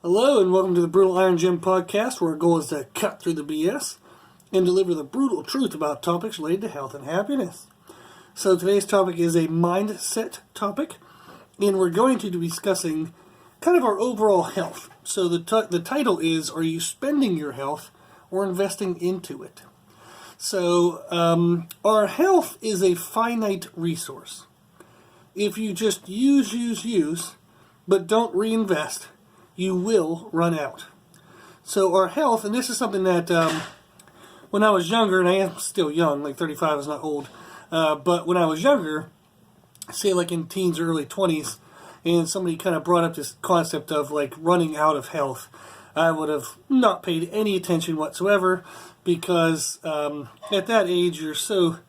Hello and welcome to the Brutal Iron Gym podcast, where our goal is to cut through the BS and deliver the brutal truth about topics related to health and happiness. So today's topic is a mindset topic, and we're going to be discussing kind of our overall health. So the title is, are you spending your health or investing into it? So our health is a finite resource. If you just use, but don't reinvest, you will run out. So our health, and this is something that when I was younger, and I am still young, like 35 is not old, but when I was younger, say like in teens or early 20s, and somebody kind of brought up this concept of like running out of health, I would have not paid any attention whatsoever, because at that age you're so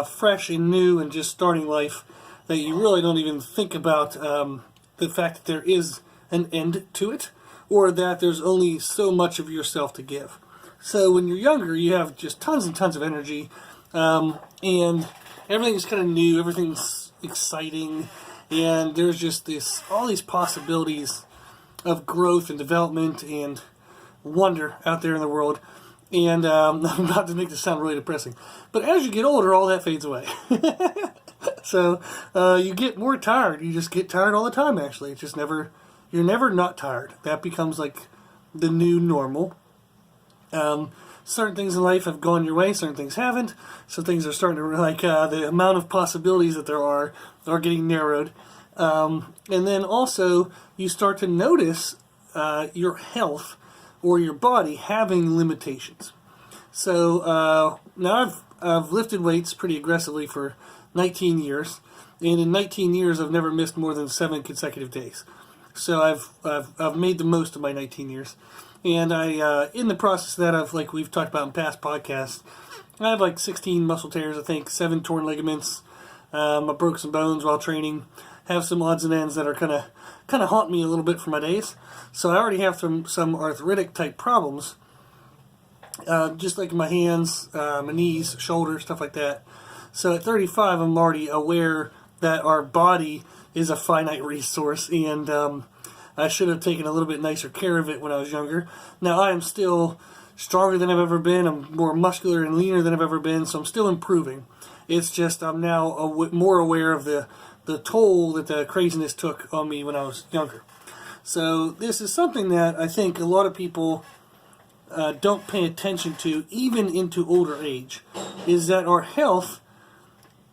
fresh and new and just starting life that you really don't even think about the fact that there is an end to it, or that there's only so much of yourself to give. So when you're younger, you have just tons and tons of energy, and everything's kind of new, everything's exciting, and there's just all these possibilities of growth and development and wonder out there in the world. And I'm about to make this sound really depressing, but as you get older, all that fades away. So you get more tired. You just get tired all the time, actually. It's just you're never not tired. That becomes like the new normal. Certain things in life have gone your way, certain things haven't. So things are starting to, like, the amount of possibilities that there are getting narrowed. And then also you start to notice your health or your body having limitations. So now I've lifted weights pretty aggressively for 19 years, and in 19 years I've never missed more than 7 consecutive days. So I've made the most of my 19 years, and I in the process of that, like we've talked about in past podcasts, I have like 16 muscle tears, I think 7 torn ligaments. I broke some bones while training. Have some odds and ends that are kind of haunt me a little bit for my days. So I already have some arthritic type problems, just like my hands, my knees, shoulders, stuff like that. So at 35, I'm already aware that our body is a finite resource, and I should have taken a little bit nicer care of it when I was younger. Now I am still stronger than I've ever been. I'm more muscular and leaner than I've ever been, so I'm still improving. It's just I'm now more aware of the toll that the craziness took on me when I was younger. So this is something that I think a lot of people don't pay attention to, even into older age, is that our health,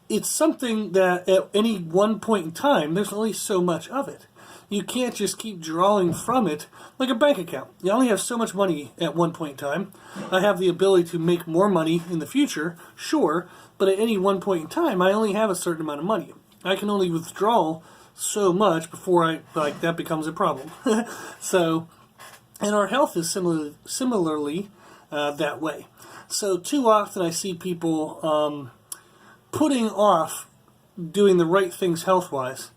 it's something that at any one point in time, there's only so much of it. You can't just keep drawing from it like a bank account. You only have so much money at one point in time. I have the ability to make more money in the future, sure, but at any one point in time, I only have a certain amount of money. I can only withdraw so much before that becomes a problem. So, and our health is similarly that way. So too often I see people putting off doing the right things health-wise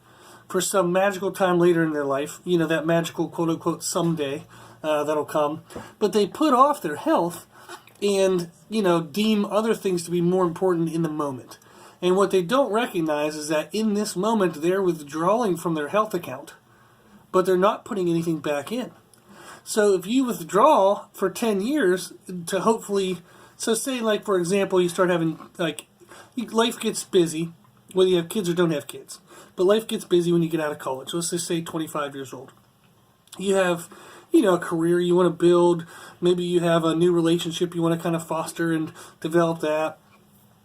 for some magical time later in their life, that magical quote-unquote someday that'll come, but they put off their health and, deem other things to be more important in the moment. And what they don't recognize is that in this moment they're withdrawing from their health account, but they're not putting anything back in. So if you withdraw for 10 years to hopefully, so say like for example you start having life gets busy, whether you have kids or don't have kids. But life gets busy when you get out of college. So let's just say 25 years old. You have, a career you want to build. Maybe you have a new relationship you want to kind of foster and develop that.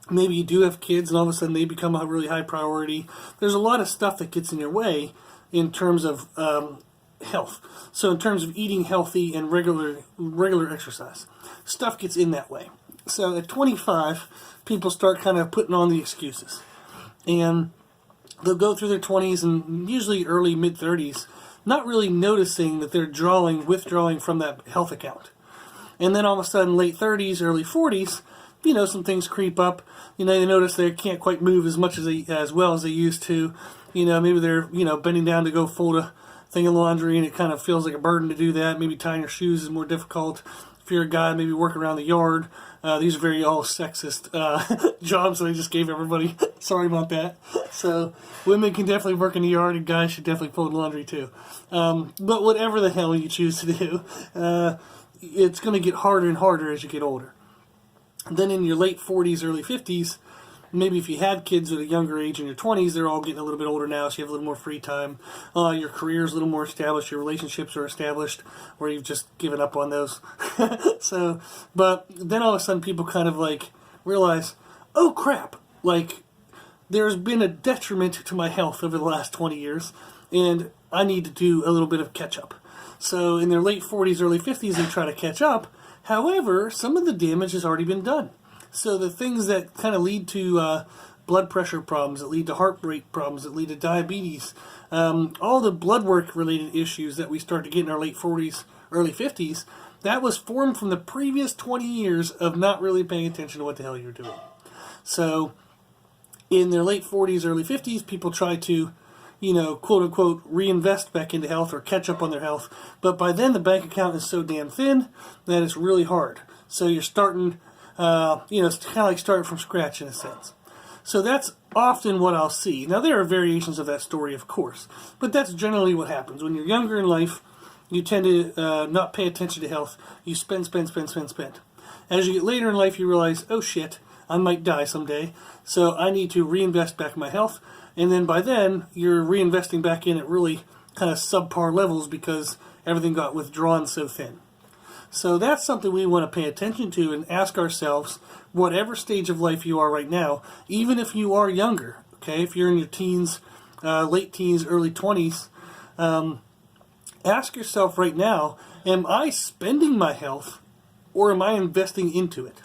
Maybe you do have kids and all of a sudden they become a really high priority. There's a lot of stuff that gets in your way in terms of health. So in terms of eating healthy and regular exercise. Stuff gets in that way. So at 25, people start kind of putting on the excuses. And they'll go through their 20s and usually early mid-30s, not really noticing that they're withdrawing from that health account. And then all of a sudden, late 30s, early 40s, some things creep up. They notice they can't quite move as well as they used to. Maybe they're, bending down to go fold a thing of laundry and it kind of feels like a burden to do that. Maybe tying your shoes is more difficult. If you're a guy, maybe work around the yard. These are very all sexist jobs that I just gave everybody. Sorry about that. So women can definitely work in the yard, and guys should definitely fold laundry too. But whatever the hell you choose to do, it's going to get harder and harder as you get older. Then in your late 40s, early 50s, maybe if you had kids at a younger age in your 20s, they're all getting a little bit older now, so you have a little more free time. Your career's a little more established, your relationships are established, or you've just given up on those. But then all of a sudden people kind of like realize, oh crap, like there's been a detriment to my health over the last 20 years, and I need to do a little bit of catch up. So in their late 40s, early 50s, they try to catch up. However, some of the damage has already been done. So the things that kind of lead to blood pressure problems, that lead to heart rate problems, that lead to diabetes, all the blood work related issues that we start to get in our late 40s, early 50s, that was formed from the previous 20 years of not really paying attention to what the hell you're doing. So in their late 40s, early 50s, people try to, quote unquote, reinvest back into health or catch up on their health. But by then the bank account is so damn thin that it's really hard. So you're starting, it's kind of like starting from scratch in a sense. So that's often what I'll see. Now there are variations of that story, of course, but that's generally what happens. When you're younger in life, you tend to not pay attention to health. You spend. As you get later in life, you realize, oh shit, I might die someday, so I need to reinvest back in my health. And then by then, you're reinvesting back in at really kind of subpar levels because everything got withdrawn so thin. So that's something we want to pay attention to and ask ourselves, whatever stage of life you are right now, even if you are younger, okay, if you're in your teens, late teens, early 20s, ask yourself right now, am I spending my health or am I investing into it?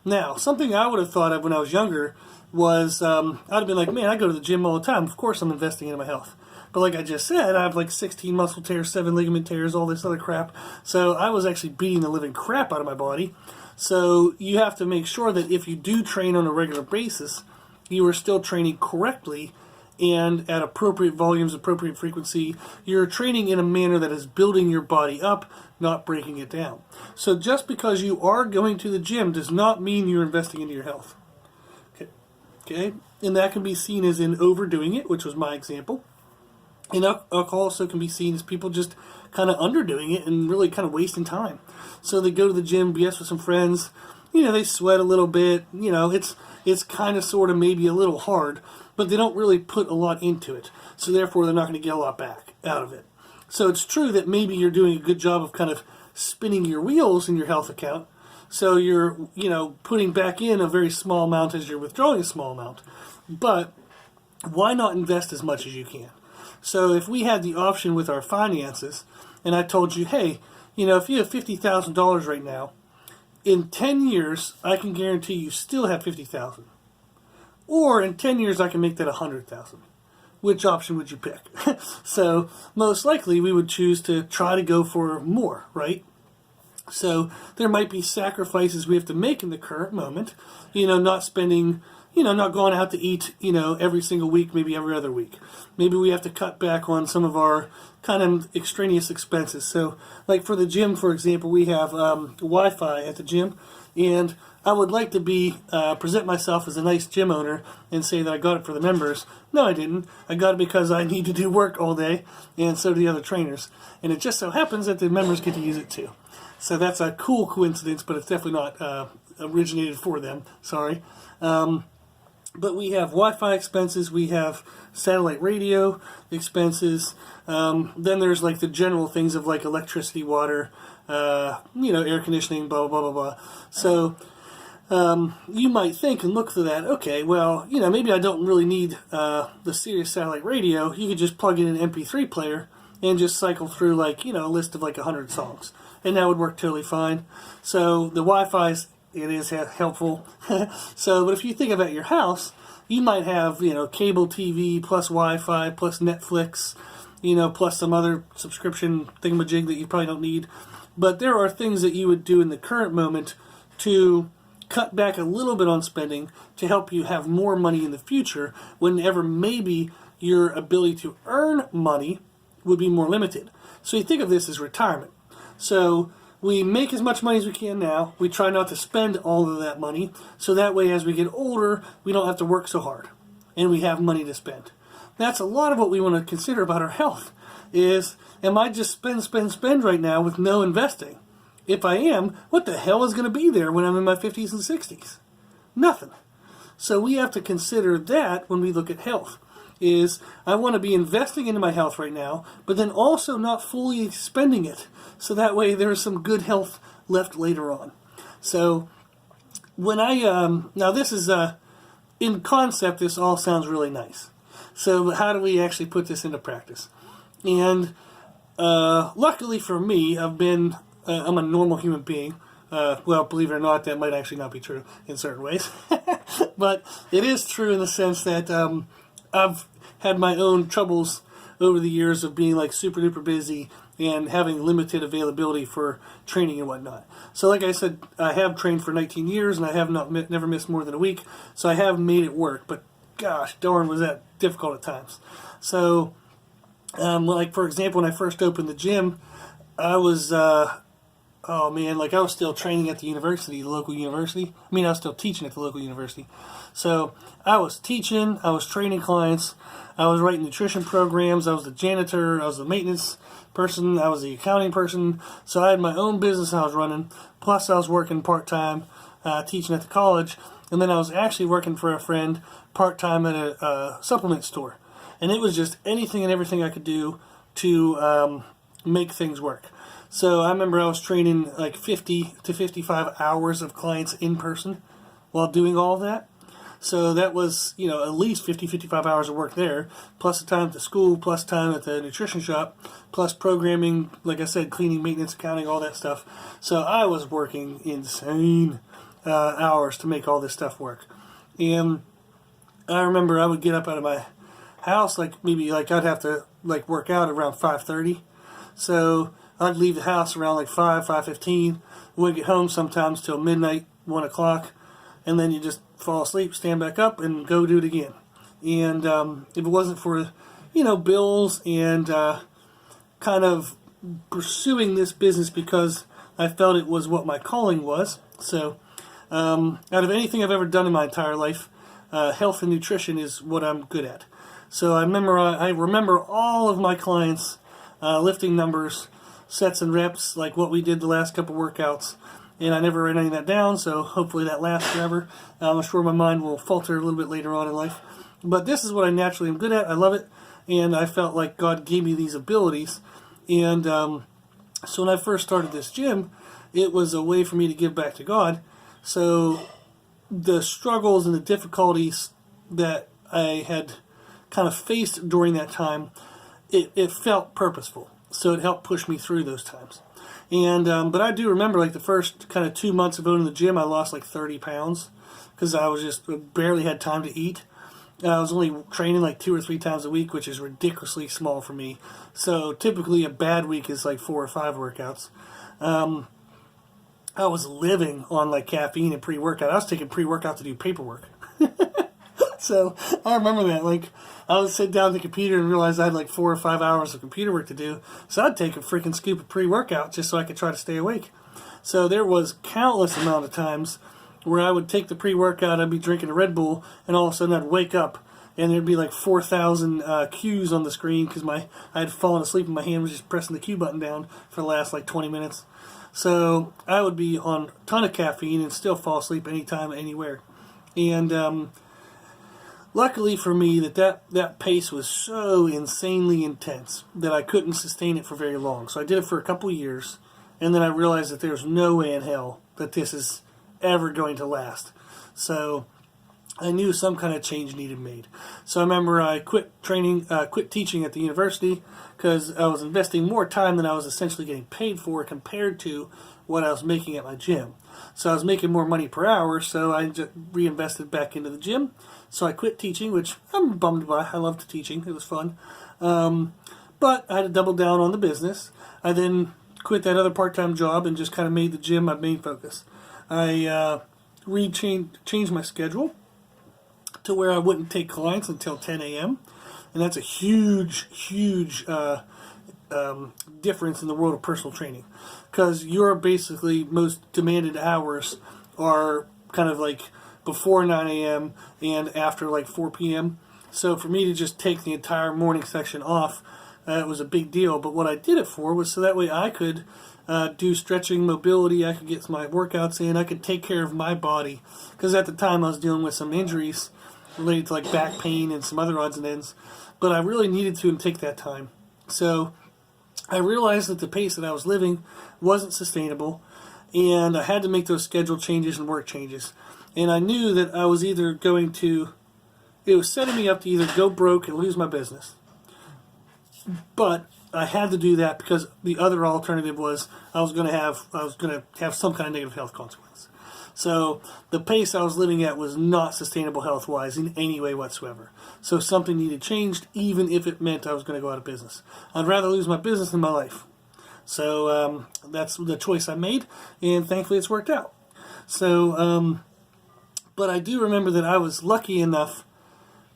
Now, something I would have thought of when I was younger was, I'd have been like, man, I go to the gym all the time. Of course I'm investing in my health. But like I just said, I have like 16 muscle tears, 7 ligament tears, all this other crap. So I was actually beating the living crap out of my body. So you have to make sure that if you do train on a regular basis, you are still training correctly and at appropriate volumes, appropriate frequency. You're training in a manner that is building your body up, not breaking it down. So just because you are going to the gym does not mean you're investing into your health. Okay, and that can be seen as in overdoing it, which was my example. And alcohol also can be seen as people just kind of underdoing it and really kind of wasting time. So they go to the gym, BS with some friends, they sweat a little bit, it's kind of sort of maybe a little hard, but they don't really put a lot into it. So therefore they're not going to get a lot back out of it. So it's true that maybe you're doing a good job of kind of spinning your wheels in your health account. So you're, putting back in a very small amount as you're withdrawing a small amount. But why not invest as much as you can? So if we had the option with our finances, and I told you, hey, if you have $50,000 right now, in 10 years, I can guarantee you still have $50,000. Or in 10 years, I can make that $100,000. Which option would you pick? So most likely, we would choose to try to go for more, right? So there might be sacrifices we have to make in the current moment, not spending, not going out to eat, every single week, maybe every other week. Maybe we have to cut back on some of our kind of extraneous expenses. So like for the gym, for example, we have Wi-Fi at the gym, and I would like to present myself as a nice gym owner and say that I got it for the members. No, I didn't. I got it because I need to do work all day, and so do the other trainers. And it just so happens that the members get to use it too. So that's a cool coincidence, but it's definitely not originated for them. Sorry. But we have Wi-Fi expenses. We have satellite radio expenses. Then there's like the general things of like electricity, water, air conditioning, blah, blah, blah, blah. So you might think and look for that, okay, well, maybe I don't really need the Sirius satellite radio. You could just plug in an MP3 player and just cycle through like, a list of like 100 songs. And that would work totally fine. So the Wi-Fi is helpful. So, but if you think about your house, you might have, cable TV plus Wi-Fi plus Netflix, plus some other subscription thingamajig that you probably don't need. But there are things that you would do in the current moment to cut back a little bit on spending to help you have more money in the future whenever maybe your ability to earn money would be more limited. So you think of this as retirement. So we make as much money as we can now. We try not to spend all of that money, so that way as we get older, we don't have to work so hard, and we have money to spend. That's a lot of what we want to consider about our health, is, am I just spend right now with no investing? If I am, what the hell is going to be there when I'm in my 50s and 60s? Nothing. So we have to consider that when we look at health. Is I want to be investing into my health right now, but then also not fully spending it, so that way there's some good health left later on. So when I now this is in concept, this all sounds really nice. So how do we actually put this into practice? And luckily for me, I'm a normal human being. Well, believe it or not, that might actually not be true in certain ways, but it is true in the sense that I've had my own troubles over the years of being like super duper busy and having limited availability for training and whatnot. So like I said, I have trained for 19 years and I have never missed more than a week. So I have made it work, but gosh darn was that difficult at times. So like for example, when I first opened the gym, I was oh man, like I was still training at the university, the local university. I mean, I was still teaching at the local university. So I was teaching, I was training clients, I was writing nutrition programs, I was the janitor, I was the maintenance person, I was the accounting person. So I had my own business I was running, plus I was working part-time, teaching at the college, and then I was actually working for a friend part-time at a supplement store. And it was just anything and everything I could do to make things work. So I remember I was training like 50 to 55 hours of clients in person while doing all of that. So that was, at least 50, 55 hours of work there, plus the time at the school, plus time at the nutrition shop, plus programming, like I said, cleaning, maintenance, accounting, all that stuff. So I was working insane hours to make all this stuff work. And I remember I would get up out of my house, I'd have to work out around 5:30. So I'd leave the house around 5:15. Wouldn't get home sometimes till midnight, 1 o'clock, and then you just fall asleep, stand back up, and go do it again. And if it wasn't for, bills and kind of pursuing this business because I felt it was what my calling was. So out of anything I've ever done in my entire life, health and nutrition is what I'm good at. So I remember all of my clients' lifting numbers, sets and reps, like what we did the last couple workouts, and I never write any of that down, so hopefully that lasts forever. I'm sure my mind will falter a little bit later on in life, but this is what I naturally am good at. I love it, and I felt like God gave me these abilities. And so when I first started this gym, it was a way for me to give back to God. So the struggles and the difficulties that I had kind of faced during that time, it felt purposeful. So it helped push me through those times. And but I do remember the first kind of 2 months of owning the gym, I lost 30 pounds because I was just barely had time to eat. I was only training 2 or 3 times a week, which is ridiculously small for me. So typically a bad week is 4 or 5 workouts. I was living on caffeine and pre-workout. I was taking pre-workout to do paperwork. So I remember that. I would sit down at the computer and realize I had 4 or 5 hours of computer work to do. So I'd take a freaking scoop of pre-workout just so I could try to stay awake. So there was countless amount of times where I would take the pre-workout, I'd be drinking a Red Bull, and all of a sudden I'd wake up and there'd be 4,000 cues on the screen because I had fallen asleep and my hand was just pressing the cue button down for the last 20 minutes. So I would be on a ton of caffeine and still fall asleep anytime, anywhere. And luckily for me, that pace was so insanely intense that I couldn't sustain it for very long. So I did it for a couple of years, and then I realized that there's no way in hell that this is ever going to last. So I knew some kind of change needed made. So I remember I quit teaching at the university because I was investing more time than I was essentially getting paid for compared to what I was making at my gym. So I was making more money per hour, so I just reinvested back into the gym. So I quit teaching, which I'm bummed by. I loved teaching. It was fun. But I had to double down on the business. I then quit that other part-time job and just kind of made the gym my main focus. I changed my schedule to where I wouldn't take clients until 10 a.m. And that's a huge difference in the world of personal training, because your basically most demanded hours are kind of like before 9 a.m. and after like 4 p.m. So for me to just take the entire morning section off, it was a big deal. But what I did it for was so that way I could do stretching, mobility, I could get my workouts in, I could take care of my body. Because at the time I was dealing with some injuries related to like back pain and some other odds and ends. But I really needed to take that time. So I realized that the pace that I was living wasn't sustainable, and I had to make those schedule changes and work changes. And I knew that I was either going to, it was setting me up to either go broke and lose my business. But I had to do that because the other alternative was I was going to have some kind of negative health consequence. So the pace I was living at was not sustainable health-wise in any way whatsoever. So something needed changed, even if it meant I was going to go out of business. I'd rather lose my business than my life. So that's the choice I made, and thankfully it's worked out. So, but I do remember that I was lucky enough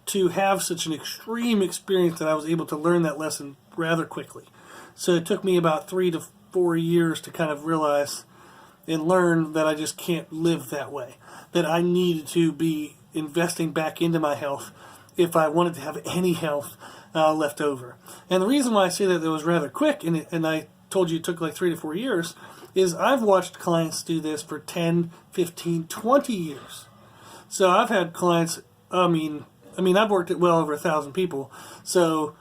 to have such an extreme experience that I was able to learn that lesson rather quickly. So it took me about 3 to 4 years to kind of realize and learn that I just can't live that way. That I needed to be investing back into my health if I wanted to have any health left over. And the reason why I say that it was rather quick, and I told you it took like 3 to 4 years, is I've watched clients do this for 10, 15, 20 years. So I've had clients, I mean, I've worked at well over 1,000 people. So,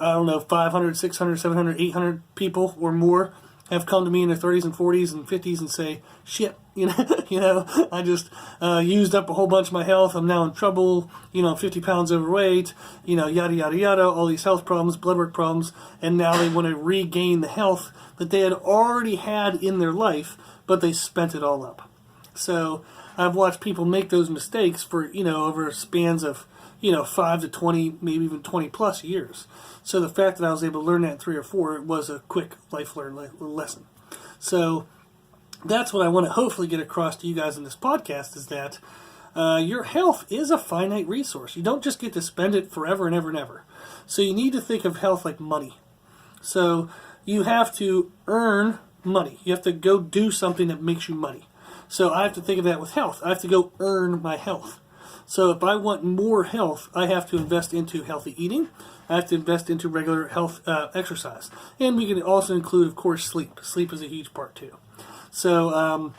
I don't know, 500, 600, 700, 800 people or more have come to me in their 30s and 40s and 50s and say, shit, I just used up a whole bunch of my health. I'm now in trouble, 50 pounds overweight, yada, yada, yada, all these health problems, blood work problems. And now they want to regain the health that they had already had in their life, but they spent it all up. So I've watched people make those mistakes for, over spans of, 5 to 20, maybe even 20 plus years. So the fact that I was able to learn that in 3 or 4 was a quick life lesson. So that's what I want to hopefully get across to you guys in this podcast, is that your health is a finite resource. You don't just get to spend it forever and ever and ever. So you need to think of health like money. So you have to earn money. You have to go do something that makes you money. So I have to think of that with health. I have to go earn my health. So if I want more health, I have to invest into healthy eating. I have to invest into regular health exercise. And we can also include, of course, sleep. Sleep is a huge part too. So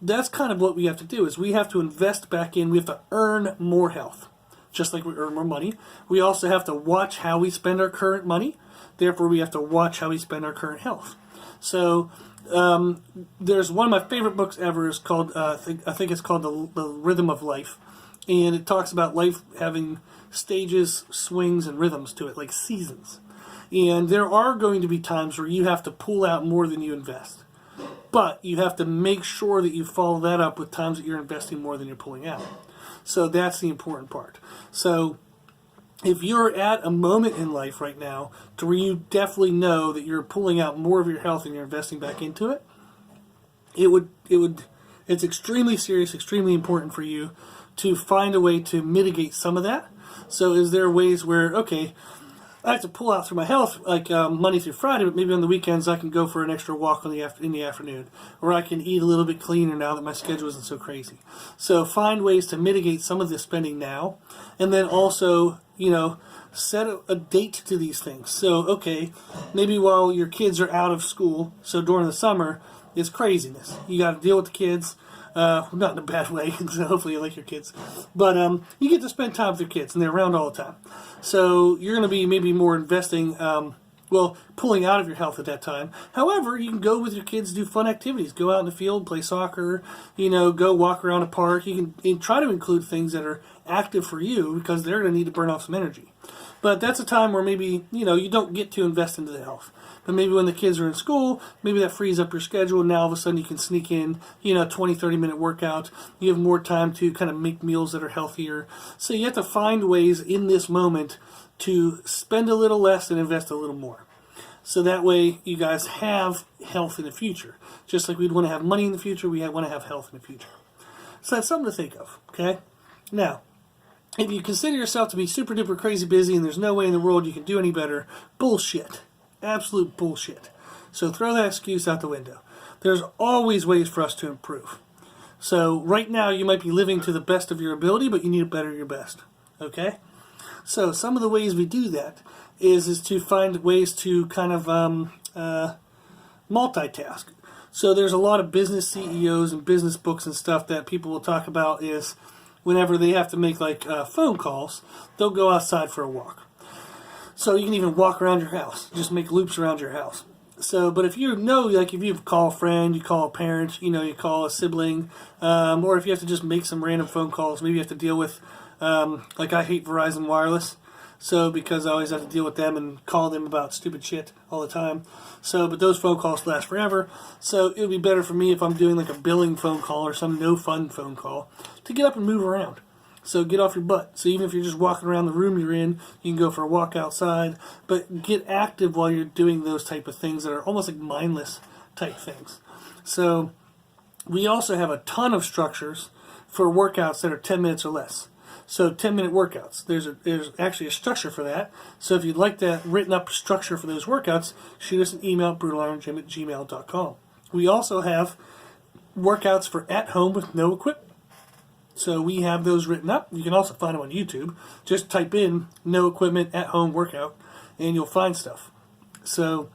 that's kind of what we have to do, is we have to invest back in. We have to earn more health, just like we earn more money. We also have to watch how we spend our current money. Therefore, we have to watch how we spend our current health. So there's one of my favorite books ever. Is called I think it's called the Rhythm of Life, and it talks about life having stages, swings, and rhythms to it, like seasons. And there are going to be times where you have to pull out more than you invest, but you have to make sure that you follow that up with times that you're investing more than you're pulling out. So that's the important part. So if you're at a moment in life right now to where you definitely know that you're pulling out more of your health and you're investing back into it, it's extremely serious, extremely important for you to find a way to mitigate some of that. So is there ways where, okay, I have to pull out through my health, like Monday through Friday, but maybe on the weekends I can go for an extra walk in the afternoon, or I can eat a little bit cleaner now that my schedule isn't so crazy. So find ways to mitigate some of the spending now, and then also, set a date to these things. So, okay, maybe while your kids are out of school, so during the summer, it's craziness. You got to deal with the kids. Not in a bad way, so hopefully you like your kids. But you get to spend time with your kids, and they're around all the time. So you're going to be maybe more investing, pulling out of your health at that time. However, you can go with your kids, do fun activities. Go out in the field, play soccer, go walk around a park. You can try to include things that are active for you, because they're going to need to burn off some energy. But that's a time where maybe, you don't get to invest into the health. But maybe when the kids are in school, maybe that frees up your schedule, and now all of a sudden you can sneak in, 20, 30-minute workout. You have more time to kind of make meals that are healthier. So you have to find ways in this moment to spend a little less and invest a little more. So that way you guys have health in the future. Just like we'd want to have money in the future, we want to have health in the future. So that's something to think of, okay? Now, if you consider yourself to be super duper crazy busy and there's no way in the world you can do any better, bullshit. absolute bullshit. So throw that excuse out the window. There's always ways for us to improve. So right now you might be living to the best of your ability, but you need to better your best. Okay? So some of the ways we do that is to find ways to kind of multitask. So there's a lot of business CEOs and business books and stuff that people will talk about is whenever they have to make like phone calls, they'll go outside for a walk. So you can even walk around your house, just make loops around your house. So, but if you know, like if you call a friend, you call a parent, you call a sibling, or if you have to just make some random phone calls, maybe you have to deal with, like I hate Verizon Wireless, so because I always have to deal with them and call them about stupid shit all the time. So, but those phone calls last forever, so it would be better for me if I'm doing like a billing phone call or some no-fun phone call to get up and move around. So get off your butt. So even if you're just walking around the room you're in, you can go for a walk outside, but get active while you're doing those type of things that are almost like mindless type things. So we also have a ton of structures for workouts that are 10 minutes or less. So 10-minute workouts. There's actually a structure for that. So if you'd like that written up structure for those workouts, shoot us an email at brutaliron@gmail.com. We also have workouts for at home with no equipment. So we have those written up. You can also find them on YouTube. Just type in no equipment at home workout and you'll find stuff. So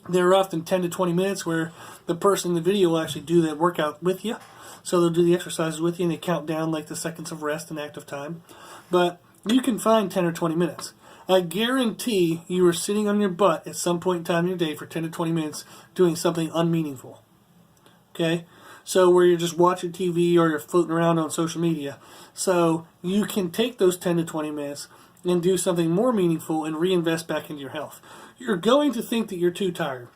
they're often 10 to 20 minutes where the person in the video will actually do that workout with you. So they'll do the exercises with you and they count down like the seconds of rest and active time. But you can find 10 or 20 minutes. I guarantee you are sitting on your butt at some point in time in your day for 10 to 20 minutes doing something unmeaningful. Okay? So where you're just watching TV or you're floating around on social media. So you can take those 10 to 20 minutes and do something more meaningful and reinvest back into your health. You're going to think that you're too tired.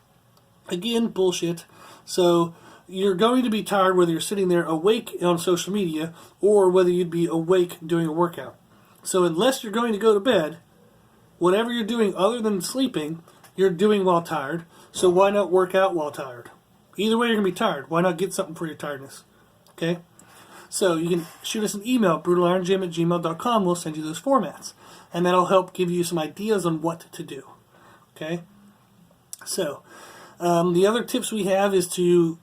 Again, bullshit. So you're going to be tired whether you're sitting there awake on social media or whether you'd be awake doing a workout. So unless you're going to go to bed, whatever you're doing other than sleeping, you're doing while tired. So why not work out while tired? Either way, you're going to be tired. Why not get something for your tiredness? Okay? So you can shoot us an email, brutaliron@gmail.com. We'll send you those formats. And that'll help give you some ideas on what to do. Okay? So, the other tips we have is to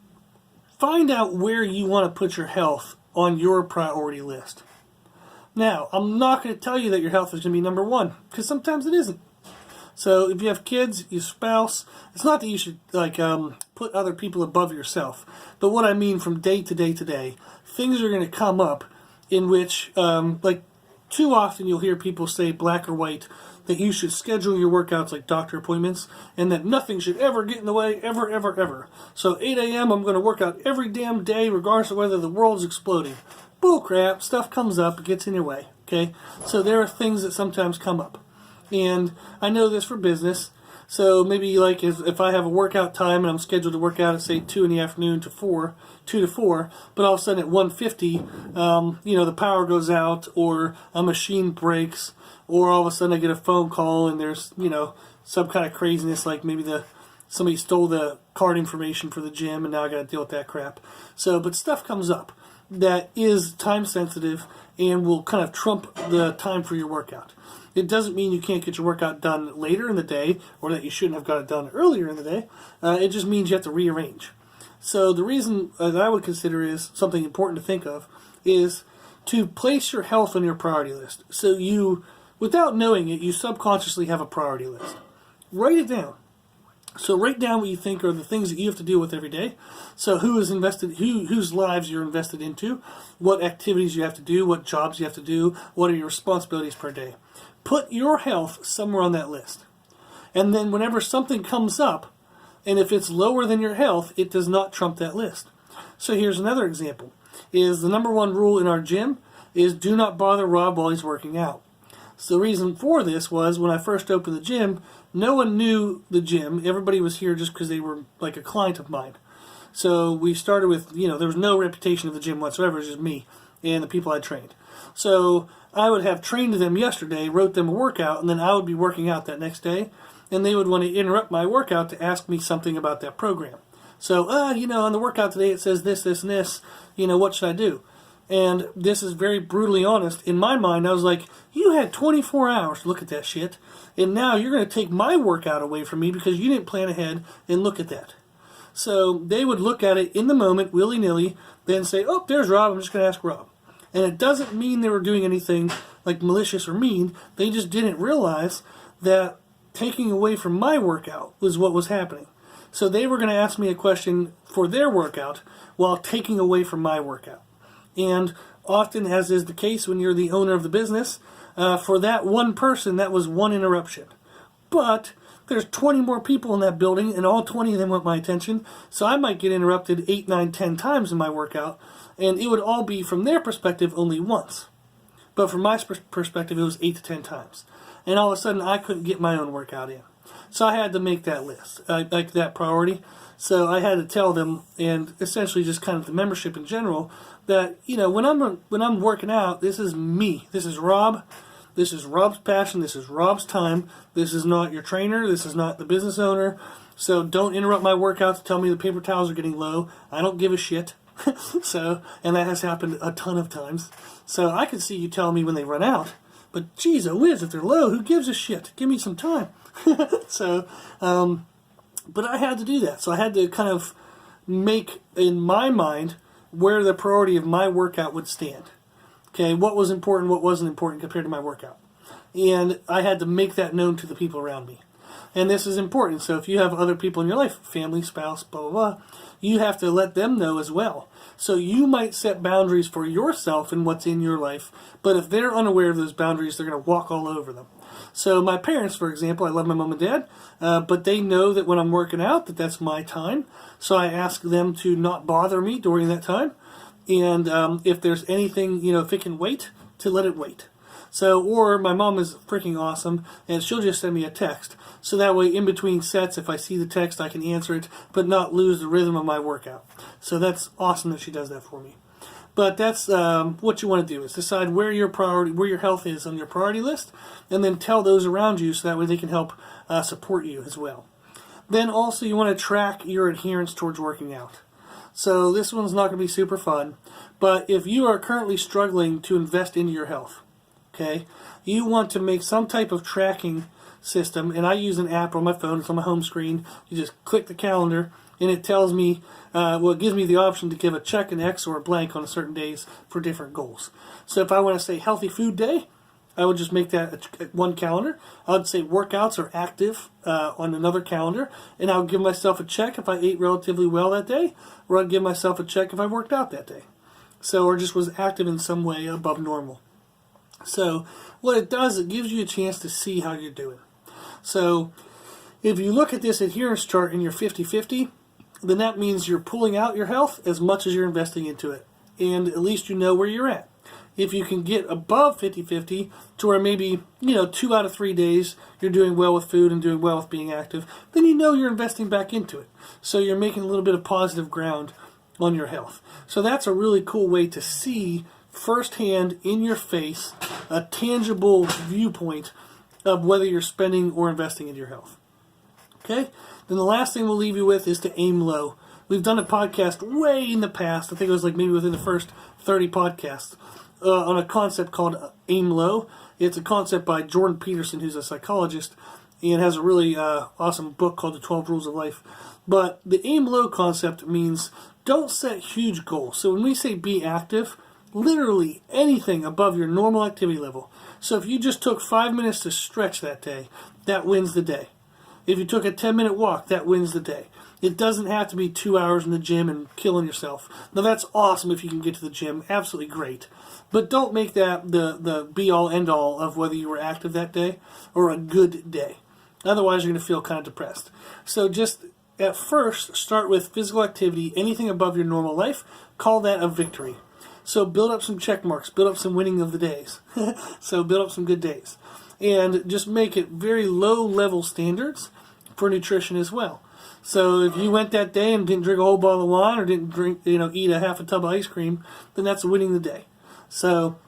find out where you want to put your health on your priority list. Now, I'm not going to tell you that your health is going to be number one, because sometimes it isn't. So if you have kids, your spouse, it's not that you should put other people above yourself. But what I mean from day to day to day, things are going to come up in which, too often you'll hear people say black or white, that you should schedule your workouts like doctor appointments, and that nothing should ever get in the way, ever, ever, ever. So 8 a.m. I'm going to work out every damn day, regardless of whether the world's exploding. Bull crap, stuff comes up, it gets in your way. Okay? So there are things that sometimes come up. And I know this for business, so maybe like if I have a workout time and I'm scheduled to work out at say 2 in the afternoon to 4, 2 to 4, but all of a sudden at 1:50, the power goes out or a machine breaks, or all of a sudden I get a phone call and there's some kind of craziness like maybe somebody stole the card information for the gym and now I got to deal with that crap. So, but stuff comes up that is time sensitive and will kind of trump the time for your workout. It doesn't mean you can't get your workout done later in the day or that you shouldn't have got it done earlier in the day. It just means you have to rearrange. So the reason that I would consider is something important to think of is to place your health on your priority list. So you, without knowing it, you subconsciously have a priority list. Write it down. So write down what you think are the things that you have to deal with every day. So whose lives you're invested into, what activities you have to do, what jobs you have to do, what are your responsibilities per day. Put your health somewhere on that list. And then whenever something comes up, and if it's lower than your health, it does not trump that list. So here's another example. Is the number one rule in our gym is do not bother Rob while he's working out. So the reason for this was when I first opened the gym, no one knew the gym. Everybody was here just because they were like a client of mine. So we started with, there was no reputation of the gym whatsoever. It was just me and the people I trained. So I would have trained them yesterday, wrote them a workout, and then I would be working out that next day. And they would want to interrupt my workout to ask me something about that program. So, on the workout today it says this, this, and this. What should I do? And this is very brutally honest. In my mind, I was like, you had 24 hours to look at that shit, and now you're going to take my workout away from me because you didn't plan ahead and look at that. So they would look at it in the moment, willy-nilly, then say, oh, there's Rob, I'm just going to ask Rob. And it doesn't mean they were doing anything like malicious or mean. They just didn't realize that taking away from my workout was what was happening. So they were going to ask me a question for their workout while taking away from my workout. And often, as is the case when you're the owner of the business, for that one person, that was one interruption. But there's 20 more people in that building, and all 20 of them want my attention, so I might get interrupted 8, 9, 10 times in my workout, and it would all be, from their perspective, only once. But from my perspective, it was 8 to 10 times. And all of a sudden, I couldn't get my own workout in. So I had to make that list, like that priority. So I had to tell them, and essentially just kind of the membership in general, that, you know, when I'm working out, this is me. This is Rob. This is Rob's passion. This is Rob's time. This is not your trainer. This is not the business owner. So don't interrupt my workout to tell me the paper towels are getting low. I don't give a shit. And that has happened a ton of times. So I can see you telling me when they run out. But geez, oh whiz, if they're low, who gives a shit? Give me some time. So, but I had to do that. So I had to kind of make, in my mind, where the priority of my workout would stand. Okay, what was important, what wasn't important compared to my workout. And I had to make that known to the people around me. And this is important. So if you have other people in your life, family, spouse, blah, blah, blah, you have to let them know as well. So you might set boundaries for yourself and what's in your life, but if they're unaware of those boundaries, they're going to walk all over them. So my parents, for example, I love my mom and dad, but they know that when I'm working out, that's my time. So I ask them to not bother me during that time. And if there's anything, you know, if it can wait, to let it wait. So, or my mom is freaking awesome, and she'll just send me a text. So that way, in between sets, if I see the text, I can answer it, but not lose the rhythm of my workout. So that's awesome that she does that for me. But that's what you want to do, is decide where your priority, where your health is on your priority list, and then tell those around you so that way they can help support you as well. Then also you want to track your adherence towards working out. So this one's not going to be super fun, but if you are currently struggling to invest into your health, okay, you want to make some type of tracking system, and I use an app on my phone. It's on my home screen. You just click the calendar, and it tells me, it gives me the option to give a check, an X, or a blank on certain days for different goals. So if I want to say healthy food day, I would just make that one calendar. I would say workouts are active on another calendar, and I would give myself a check if I ate relatively well that day, or I'd give myself a check if I worked out that day. So, or just was active in some way above normal. So what it does, it gives you a chance to see how you're doing. So if you look at this adherence chart and you're 50-50, then that means you're pulling out your health as much as you're investing into it. And at least you know where you're at. If you can get above 50-50 to where maybe, 2 out of 3 days you're doing well with food and doing well with being active, then you know you're investing back into it. So you're making a little bit of positive ground on your health. So that's a really cool way to see firsthand in your face a tangible viewpoint of whether you're spending or investing in your health. Okay? Then the last thing we'll leave you with is to aim low. We've done a podcast way in the past, I think it was like maybe within the first 30 podcasts, on a concept called aim low. It's a concept by Jordan Peterson, who's a psychologist, and has a really awesome book called The 12 Rules of Life. But the aim low concept means don't set huge goals. So when we say be active, literally anything above your normal activity level. So if you just took 5 minutes to stretch that day, that wins the day. If you took a 10-minute walk, that wins the day. It doesn't have to be 2 hours in the gym and killing yourself. Now that's awesome if you can get to the gym, absolutely great. But don't make that the be-all, end-all of whether you were active that day or a good day. Otherwise you're going to feel kind of depressed. So just at first, start with physical activity, anything above your normal life, call that a victory. So build up some check marks, build up some winning of the days. So build up some good days. And just make it very low-level standards for nutrition as well. So if you went that day and didn't drink a whole bottle of wine or didn't drink, eat a half a tub of ice cream, then that's winning the day. So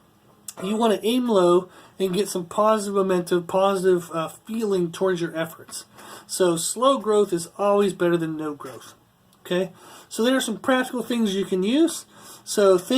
you want to aim low and get some positive momentum, positive feeling towards your efforts. So slow growth is always better than no growth. Okay? So there are some practical things you can use. So think